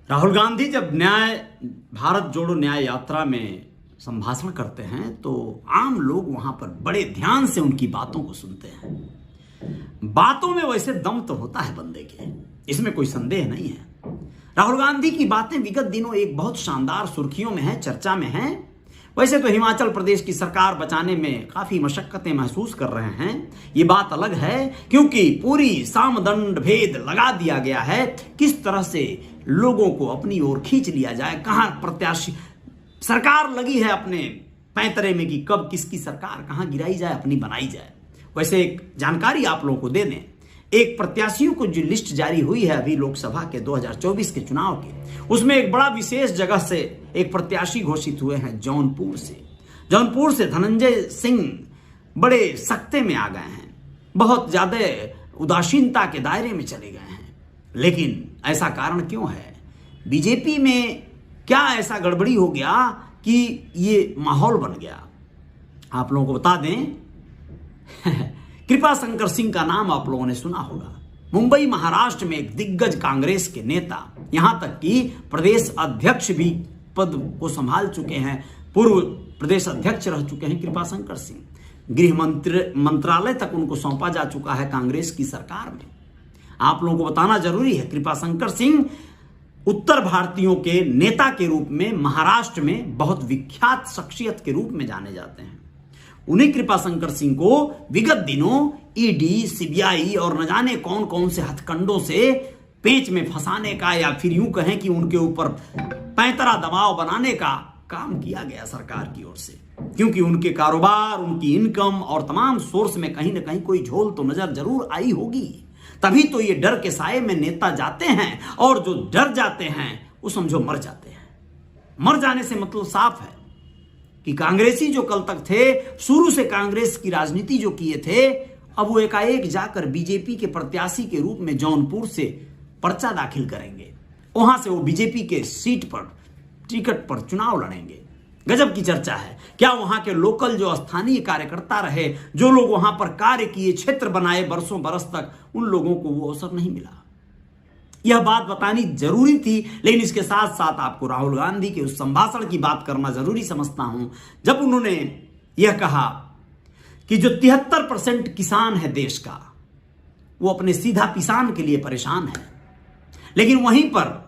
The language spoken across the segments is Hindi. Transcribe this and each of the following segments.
राहुल गांधी जब भारत जोड़ो न्याय यात्रा में संभाषण करते हैं तो आम लोग वहां पर बड़े ध्यान से उनकी बातों को सुनते हैं। बातों में वैसे दम तो होता है बंदे के, इसमें कोई संदेह नहीं है। राहुल गांधी की बातें विगत दिनों एक बहुत शानदार सुर्खियों में है, चर्चा में है। वैसे तो हिमाचल प्रदेश की सरकार बचाने में काफी मशक्कतें महसूस कर रहे हैं, ये बात अलग है, क्योंकि पूरी सामदंड भेद लगा दिया गया है किस तरह से लोगों को अपनी ओर खींच लिया जाए। कहां प्रत्याशी सरकार लगी है अपने पैंतरे में कि कब किसकी सरकार कहां गिराई जाए, अपनी बनाई जाए। वैसे एक जानकारी आप लोगों को दे दें, एक प्रत्याशियों को जो लिस्ट जारी हुई है अभी लोकसभा के 2024 के चुनाव की, उसमें एक बड़ा विशेष जगह से एक प्रत्याशी घोषित हुए हैं जौनपुर से धनंजय सिंह बड़े सख्ते में आ गए हैं, बहुत ज्यादा उदासीनता के दायरे में चले गए हैं। लेकिन ऐसा कारण क्यों है? बीजेपी में क्या ऐसा गड़बड़ी हो गया कि ये माहौल बन गया? आप लोगों को बता दें कृपा शंकर सिंह का नाम आप लोगों ने सुना होगा। मुंबई महाराष्ट्र में एक दिग्गज कांग्रेस के नेता, यहां तक कि प्रदेश अध्यक्ष भी पद को संभाल चुके हैं, पूर्व प्रदेश अध्यक्ष रह चुके हैं कृपा शंकर सिंह। गृह मंत्रालय तक उनको सौंपा जा चुका है कांग्रेस की सरकार में। आप लोगों को बताना जरूरी है, कृपा शंकर सिंह उत्तर भारतीयों के नेता के रूप में महाराष्ट्र में बहुत विख्यात शख्सियत के रूप में जाने जाते हैं। उन्हीं कृपा शंकर सिंह को विगत दिनों ईडी, सीबीआई और न जाने कौन कौन से हथकंडों से पेंच में फंसाने का, या फिर यूं कहें कि उनके ऊपर पैंतरा दबाव बनाने का काम किया गया सरकार की ओर से, क्योंकि उनके कारोबार, उनकी इनकम और तमाम सोर्स में कहीं ना कहीं कोई झोल तो नजर जरूर आई होगी। तभी तो ये डर के साए में नेता जाते हैं, और जो डर जाते हैं वो समझो मर जाते हैं। मर जाने से मतलब साफ है कि कांग्रेसी जो कल तक थे, शुरू से कांग्रेस की राजनीति जो किए थे, अब वो एकाएक जाकर बीजेपी के प्रत्याशी के रूप में जौनपुर से पर्चा दाखिल करेंगे। वहां से वो बीजेपी के सीट पर, टिकट पर चुनाव लड़ेंगे। गजब की चर्चा है। क्या वहां के लोकल जो स्थानीय कार्यकर्ता रहे, जो लोग वहां पर कार्य किए, क्षेत्र बनाए बरसों बरस तक, उन लोगों को वो अवसर नहीं मिला? यह बात बतानी जरूरी थी। लेकिन इसके साथ साथ आपको राहुल गांधी के उस संभाषण की बात करना जरूरी समझता हूं, जब उन्होंने यह कहा कि जो 73% किसान है देश का, वो अपने सीधा किसान के लिए परेशान है। लेकिन वहीं पर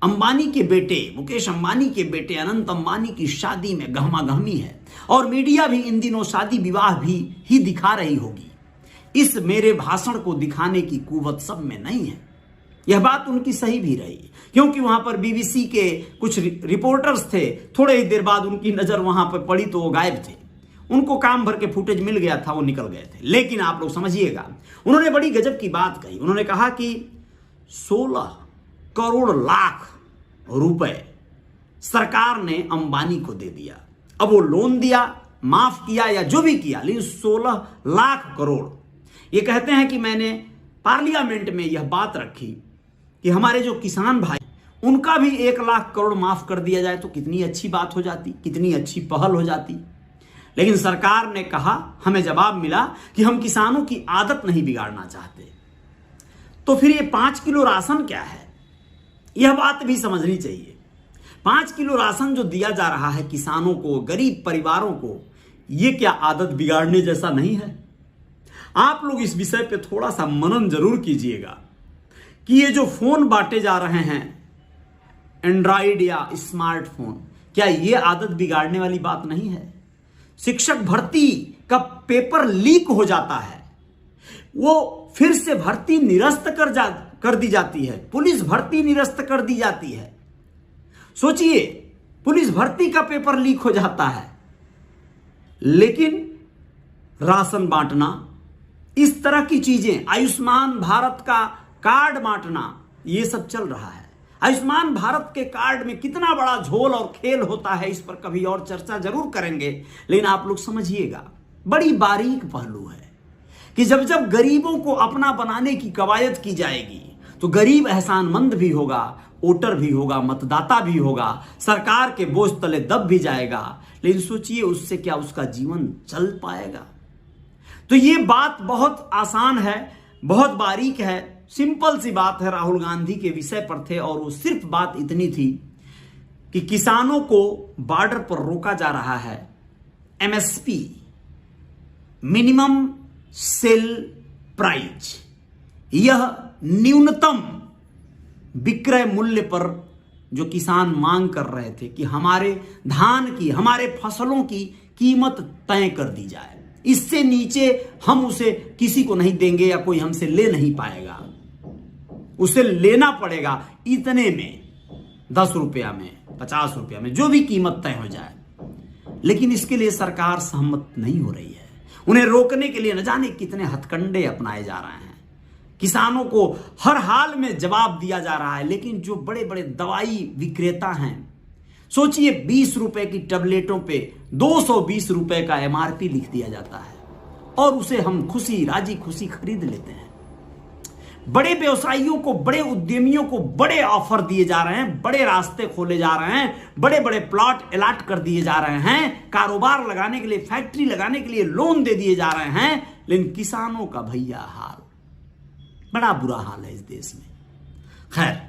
अंबानी के बेटे, मुकेश अंबानी के बेटे अनंत अंबानी की शादी में गहमा गहमी है, और मीडिया भी इन दिनों शादी विवाह भी ही दिखा रही होगी। इस मेरे भाषण को दिखाने की कुवत सब में नहीं है। यह बात उनकी सही भी रही, क्योंकि वहां पर बीबीसी के कुछ रिपोर्टर्स थे, थोड़े ही देर बाद उनकी नजर वहां पर पड़ी तो वो गायब थे। उनको काम भर के फुटेज मिल गया था, वो निकल गए थे। लेकिन आप लोग समझिएगा, उन्होंने बड़ी गजब की बात कही। उन्होंने कहा कि 16 करोड़ लाख रुपए सरकार ने अंबानी को दे दिया। अब वो लोन दिया, माफ किया या जो भी किया, लेकिन 16 लाख करोड़। ये कहते हैं कि मैंने पार्लियामेंट में यह बात रखी कि हमारे जो किसान भाई, उनका भी 1 लाख करोड़ माफ कर दिया जाए तो कितनी अच्छी बात हो जाती, कितनी अच्छी पहल हो जाती। लेकिन सरकार ने कहा, हमें जवाब मिला कि हम किसानों की आदत नहीं बिगाड़ना चाहते। तो फिर ये 5 किलो राशन क्या है? यह बात भी समझनी चाहिए। 5 किलो राशन जो दिया जा रहा है किसानों को, गरीब परिवारों को, यह क्या आदत बिगाड़ने जैसा नहीं है? आप लोग इस विषय पे थोड़ा सा मनन जरूर कीजिएगा कि ये जो फोन बांटे जा रहे हैं, एंड्रॉइड या स्मार्टफोन, क्या ये आदत बिगाड़ने वाली बात नहीं है? शिक्षक भर्ती का पेपर लीक हो जाता है, वो फिर से भर्ती निरस्त कर दी जाती है। पुलिस भर्ती निरस्त कर दी जाती है। सोचिए, पुलिस भर्ती का पेपर लीक हो जाता है, लेकिन राशन बांटना, इस तरह की चीजें, आयुष्मान भारत का कार्ड बांटना, ये सब चल रहा है। आयुष्मान भारत के कार्ड में कितना बड़ा झोल और खेल होता है, इस पर कभी और चर्चा जरूर करेंगे। लेकिन आप लोग समझिएगा, बड़ी बारीक पहलू है कि जब जब गरीबों को अपना बनाने की कवायद की जाएगी तो गरीब एहसानमंद भी होगा, वोटर भी होगा, मतदाता भी होगा, सरकार के बोझ तले दब भी जाएगा। लेकिन सोचिए, उससे क्या उसका जीवन चल पाएगा? तो ये बात बहुत आसान है, बहुत बारीक है, सिंपल सी बात है, राहुल गांधी के विषय पर थे और वो सिर्फ बात इतनी थी कि किसानों को बॉर्डर पर रोका जा रहा है। एमएसपी, मिनिमम सेल प्राइस, यह न्यूनतम विक्रय मूल्य पर जो किसान मांग कर रहे थे कि हमारे धान की, हमारे फसलों की कीमत तय कर दी जाए, इससे नीचे हम उसे किसी को नहीं देंगे या कोई हमसे ले नहीं पाएगा, उसे लेना पड़ेगा इतने में, 10 रुपया में, 50 रुपया में, जो भी कीमत तय हो जाए। लेकिन इसके लिए सरकार सहमत नहीं हो रही है। उन्हें रोकने के लिए न जाने कितने हथकंडे अपनाए जा रहे हैं। किसानों को हर हाल में जवाब दिया जा रहा है। लेकिन जो बड़े बड़े दवाई विक्रेता हैं, सोचिए 20 रुपए की टैबलेटों पे 220 रुपए का एमआरपी लिख दिया जाता है और उसे हम राजी खुशी खरीद लेते हैं। बड़े व्यवसायियों को, बड़े उद्यमियों को बड़े ऑफर दिए जा रहे हैं, बड़े रास्ते खोले जा रहे हैं, बड़े बड़े प्लॉट अलॉट कर दिए जा रहे हैं, कारोबार लगाने के लिए, फैक्ट्री लगाने के लिए लोन दे दिए जा रहे हैं। लेकिन किसानों का भैया हाल, बड़ा बुरा हाल है इस देश में। खैर,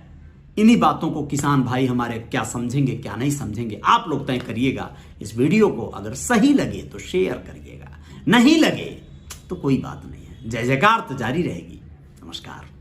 इन्हीं बातों को किसान भाई हमारे क्या समझेंगे, क्या नहीं समझेंगे, आप लोग तय करिएगा। इस वीडियो को अगर सही लगे तो शेयर करिएगा, नहीं लगे तो कोई बात नहीं है। जय जयकार तो जारी रहेगी। नमस्कार।